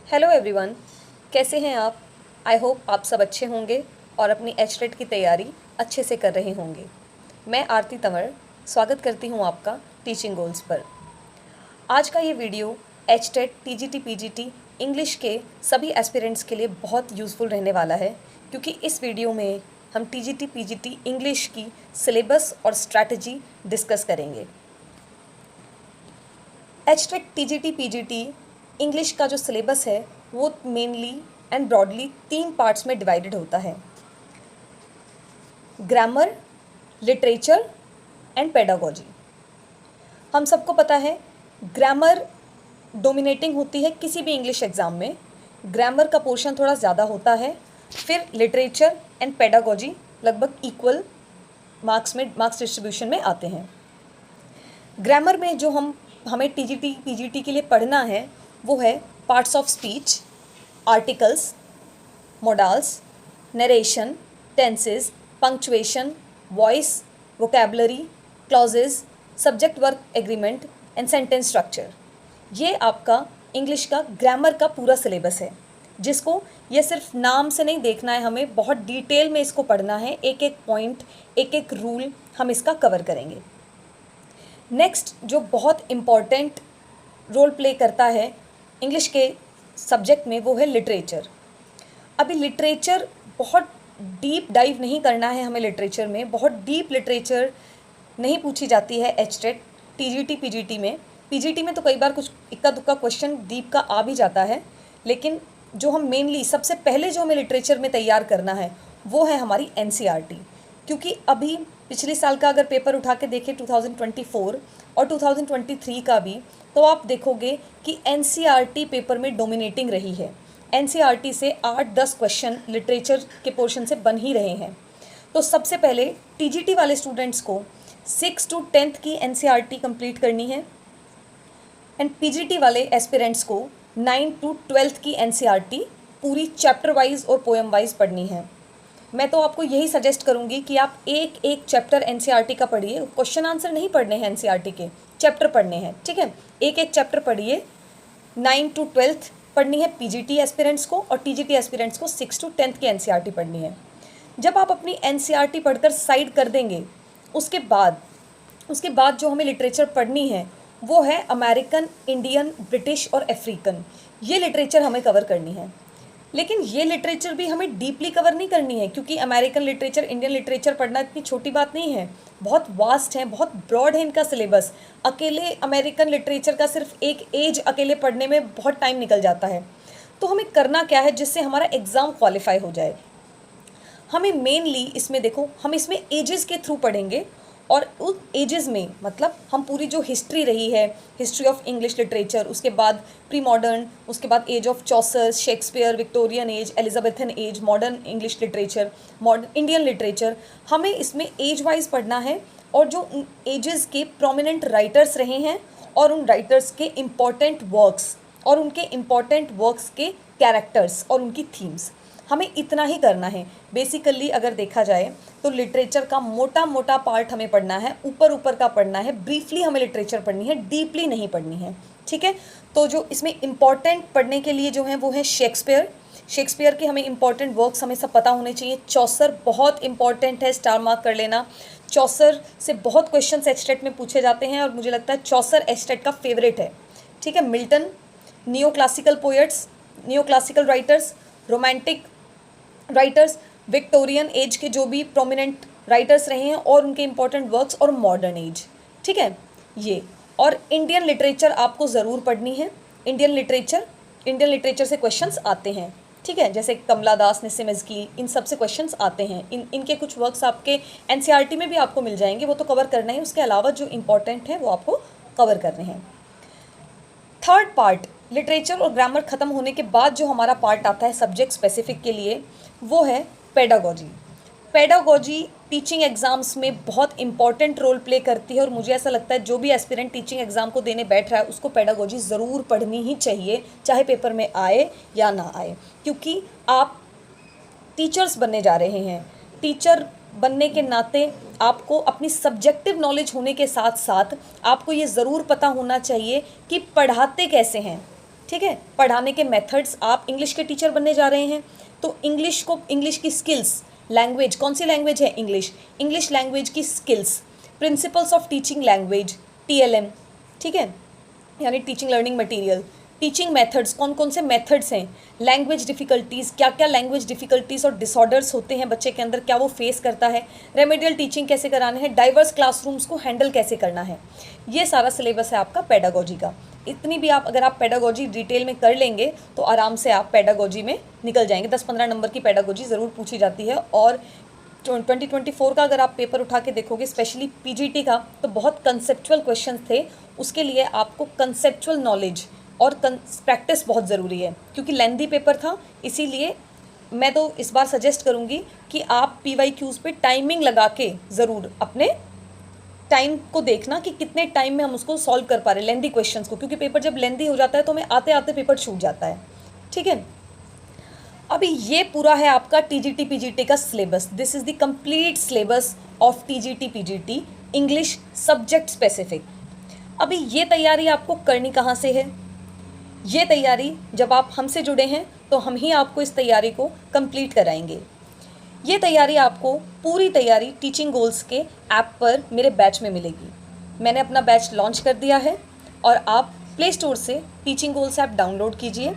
Hello everyone, कैसे हैं आप। आई होप आप सब अच्छे होंगे और अपनी एचटेट की तैयारी अच्छे से कर रहे होंगे। मैं आरती तंवर स्वागत करती हूं आपका टीचिंग गोल्स पर। आज का ये video HTET TGT PGT English के सभी एस्पिरेंट्स के लिए बहुत यूज़फुल रहने वाला है, क्योंकि इस वीडियो में हम टीजीटी पीजीटी इंग्लिश की सिलेबस और स्ट्रैटेजी डिस्कस करेंगे। एचटेट टीजीटी पीजीटी इंग्लिश का जो सिलेबस है वो मेनली एंड ब्रॉडली 3 पार्ट्स में डिवाइडेड होता है: ग्रामर, लिटरेचर एंड पेडागोजी। हम सबको पता है ग्रामर डोमिनेटिंग होती है किसी भी इंग्लिश एग्ज़ाम में। ग्रामर का पोर्शन थोड़ा ज़्यादा होता है, फिर लिटरेचर एंड पेडागोजी लगभग इक्वल मार्क्स डिस्ट्रीब्यूशन में आते हैं। ग्रामर में जो हमें टीजीटी पीजीटी के लिए पढ़ना है वो है parts of speech, articles, modals, narration, tenses, punctuation, voice, vocabulary, clauses, subject verb agreement and sentence structure. ये आपका इंग्लिश का ग्रामर का पूरा सिलेबस है, जिसको ये सिर्फ नाम से नहीं देखना है, हमें बहुत डिटेल में इसको पढ़ना है। एक एक पॉइंट, एक एक रूल हम इसका कवर करेंगे। नेक्स्ट जो बहुत इम्पॉर्टेंट रोल प्ले करता है इंग्लिश के सब्जेक्ट में वो है लिटरेचर। अभी लिटरेचर बहुत डीप डाइव नहीं करना है हमें। लिटरेचर में बहुत डीप लिटरेचर नहीं पूछी जाती है एचटेट टीजीटी पीजीटी में। पीजीटी में तो कई बार कुछ इक्का दुक्का क्वेश्चन डीप का आ भी जाता है, लेकिन जो हम मेनली सबसे पहले जो हमें लिटरेचर में तैयार करना है वो है हमारी एनसीईआरटी। क्योंकि अभी पिछले साल का अगर पेपर उठा के देखें 2024 और 2023 का भी, तो आप देखोगे कि एनसीईआरटी पेपर में डोमिनेटिंग रही है। एनसीईआरटी से 8-10 क्वेश्चन लिटरेचर के पोर्शन से बन ही रहे हैं। तो सबसे पहले टीजीटी वाले स्टूडेंट्स को 6 to 10th की एनसीईआरटी कंप्लीट करनी है, एंड पीजीटी वाले एस्पिरेंट्स को 9 to 12th की एनसीईआरटी पूरी चैप्टर वाइज और पोएम वाइज पढ़नी है। मैं तो आपको यही सजेस्ट करूंगी कि आप एक एक चैप्टर एनसीईआरटी का पढ़िए। क्वेश्चन आंसर नहीं पढ़ने हैं एनसीईआरटी के, चैप्टर पढ़ने हैं, ठीक है। एक एक चैप्टर पढ़िए। 9 to 12th पढ़नी है पीजीटी एस्पिरेंट्स को, और टीजीटी एस्पिरेंट्स को 6 to 10th की एनसीईआरटी पढ़नी है। जब आप अपनी एनसीईआरटी पढ़कर साइड कर देंगे, उसके बाद जो हमें लिटरेचर पढ़नी है वो है अमेरिकन, इंडियन, ब्रिटिश और अफ्रीकन। ये लिटरेचर हमें कवर करनी है। लेकिन ये लिटरेचर भी हमें डीपली कवर नहीं करनी है, क्योंकि अमेरिकन लिटरेचर, इंडियन लिटरेचर पढ़ना इतनी छोटी बात नहीं है। बहुत वास्ट है, बहुत ब्रॉड है इनका सिलेबस। अकेले अमेरिकन लिटरेचर का सिर्फ एक एज अकेले पढ़ने में बहुत टाइम निकल जाता है। तो हमें करना क्या है जिससे हमारा एग्ज़ाम क्वालिफाई हो जाए। हमें मेनली इसमें देखो, हम इसमें एजेस के थ्रू पढ़ेंगे, और उन एजेस में मतलब हम पूरी जो हिस्ट्री रही है, हिस्ट्री ऑफ इंग्लिश लिटरेचर, उसके बाद प्री मॉडर्न, उसके बाद age of Chaucer, Shakespeare, Victorian age, Elizabethan age, modern English literature, modern Indian literature, हमें इसमें एज वाइज पढ़ना है। और जो उन एजेस के प्रोमिनेंट राइटर्स रहे हैं और उन राइटर्स के इम्पॉर्टेंट वर्क्स और उनके इम्पॉर्टेंट वर्क्स के कैरेक्टर्स और उनकी थीम्स, हमें इतना ही करना है। बेसिकली अगर देखा जाए तो लिटरेचर का मोटा मोटा पार्ट हमें पढ़ना है, ऊपर ऊपर का पढ़ना है, ब्रीफली हमें लिटरेचर पढ़नी है, डीपली नहीं पढ़नी है, ठीक है। तो जो इसमें इम्पॉर्टेंट पढ़ने के लिए जो है वो है शेक्सपियर के हमें इम्पॉर्टेंट वर्क्स हमें सब पता होने चाहिए। चौसर बहुत इंपॉर्टेंट है, स्टार मार्क कर लेना। चौसर से बहुत क्वेश्चन एचटेट में पूछे जाते हैं, और मुझे लगता है चौसर एचटेट का फेवरेट है, ठीक है। Milton, neo classical poets, neo classical writers, romantic writers, Victorian age के जो भी प्रोमिनेंट राइटर्स रहे हैं और उनके इम्पॉर्टेंट वर्क्स, और मॉडर्न एज, ठीक है ये। और इंडियन लिटरेचर आपको ज़रूर पढ़नी है। इंडियन लिटरेचर से क्वेश्चंस आते हैं, ठीक है, जैसे कमला दास, निस्सिम इज़की, इन सब से क्वेश्चंस आते हैं। इनके कुछ वर्क्स आपके एनसीईआरटी में भी आपको मिल जाएंगे, वो तो कवर करना है। उसके अलावा जो इम्पॉर्टेंट है वो आपको कवर करने हैं। थर्ड पार्ट, लिटरेचर और ग्रामर ख़त्म होने के बाद जो हमारा पार्ट आता है सब्जेक्ट स्पेसिफिक के लिए, वो है पेडागोजी। पेडागोजी टीचिंग एग्ज़ाम्स में बहुत इंपॉर्टेंट रोल प्ले करती है, और मुझे ऐसा लगता है जो भी एस्पिरेंट टीचिंग एग्ज़ाम को देने बैठ रहा है उसको पेडागोजी ज़रूर पढ़नी ही चाहिए, चाहे पेपर में आए या ना आए। क्योंकि आप टीचर्स बनने जा रहे हैं। टीचर बनने के नाते आपको अपनी सब्जेक्टिव नॉलेज होने के साथ साथ आपको ये ज़रूर पता होना चाहिए कि पढ़ाते कैसे हैं, ठीक है। पढ़ाने के मेथड्स, आप इंग्लिश के टीचर बनने जा रहे हैं तो इंग्लिश की स्किल्स, लैंग्वेज, कौन सी लैंग्वेज है? इंग्लिश लैंग्वेज की skills, principles of teaching language, TLM, ठीक है, यानी teaching learning material, teaching methods, कौन कौन से मेथड्स हैं, लैंग्वेज डिफ़िकल्टीज़, क्या क्या लैंग्वेज डिफ़िकल्टीज़ और डिसऑर्डर्स होते हैं बच्चे के अंदर, क्या वो फेस करता है, रेमेडियल टीचिंग कैसे कराना है, डाइवर्स क्लासरूम्स को हैंडल कैसे करना है, ये सारा सिलेबस है आपका पेडागोजी का। इतनी भी अगर आप पेडागोजी डिटेल में कर लेंगे तो आराम से आप पेडागोजी में निकल जाएंगे। 10-15 नंबर की पेडागोजी ज़रूर पूछी जाती है। और 2024 का अगर आप पेपर उठा के देखोगे, स्पेशली PGT का, तो बहुत कंसेप्चुअल क्वेश्चंस थे। उसके लिए आपको कंसेप्चुअल नॉलेज और प्रैक्टिस बहुत ज़रूरी है, क्योंकि लेंदी पेपर था। इसीलिए मैं तो इस बार सजेस्ट करूँगी कि आप PYQs पे टाइमिंग लगा के ज़रूर अपने टाइम को देखना कि कितने टाइम में हम उसको सॉल्व कर पा रहे हैं लेंदी क्वेश्चंस को, क्योंकि पेपर जब लेंदी हो जाता है तो हमें आते आते पेपर छूट जाता है, ठीक है। अभी ये पूरा है आपका TGT PGT का syllabus. This is the complete syllabus of TGT PGT English subject specific. अभी ये तैयारी आपको करनी कहाँ से है? ये तैयारी जब आप हमसे जुड़े हैं तो हम ही आपको इस तैयारी को कंप्लीट कराएंगे। ये तैयारी आपको, पूरी तैयारी टीचिंग गोल्स के ऐप पर मेरे बैच में मिलेगी। मैंने अपना बैच लॉन्च कर दिया है और आप प्ले स्टोर से टीचिंग गोल्स ऐप डाउनलोड कीजिए।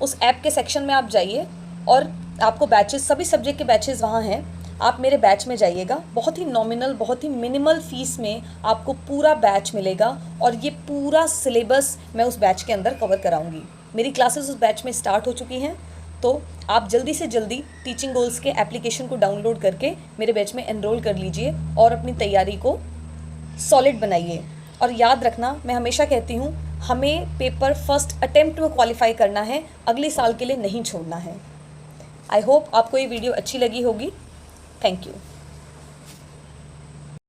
उस ऐप के सेक्शन में आप जाइए और आपको बैचेस, सभी सब्जेक्ट के बैचेस वहाँ हैं। आप मेरे बैच में जाइएगा, बहुत ही नॉमिनल, बहुत ही मिनिमल फीस में आपको पूरा बैच मिलेगा और ये पूरा सिलेबस मैं उस बैच के अंदर कवर कराऊंगी। मेरी क्लासेस उस बैच में स्टार्ट हो चुकी हैं, तो आप जल्दी से जल्दी टीचिंग गोल्स के एप्लीकेशन को डाउनलोड करके मेरे बैच में एनरोल कर लीजिए और अपनी तैयारी को सॉलिड बनाइए। और याद रखना, मैं हमेशा कहती हूँ, हमें पेपर फर्स्ट अटेम्प्ट में क्वालिफाई करना है, अगले साल के लिए नहीं छोड़ना है। आई होप आपको ये वीडियो अच्छी लगी होगी। Thank you.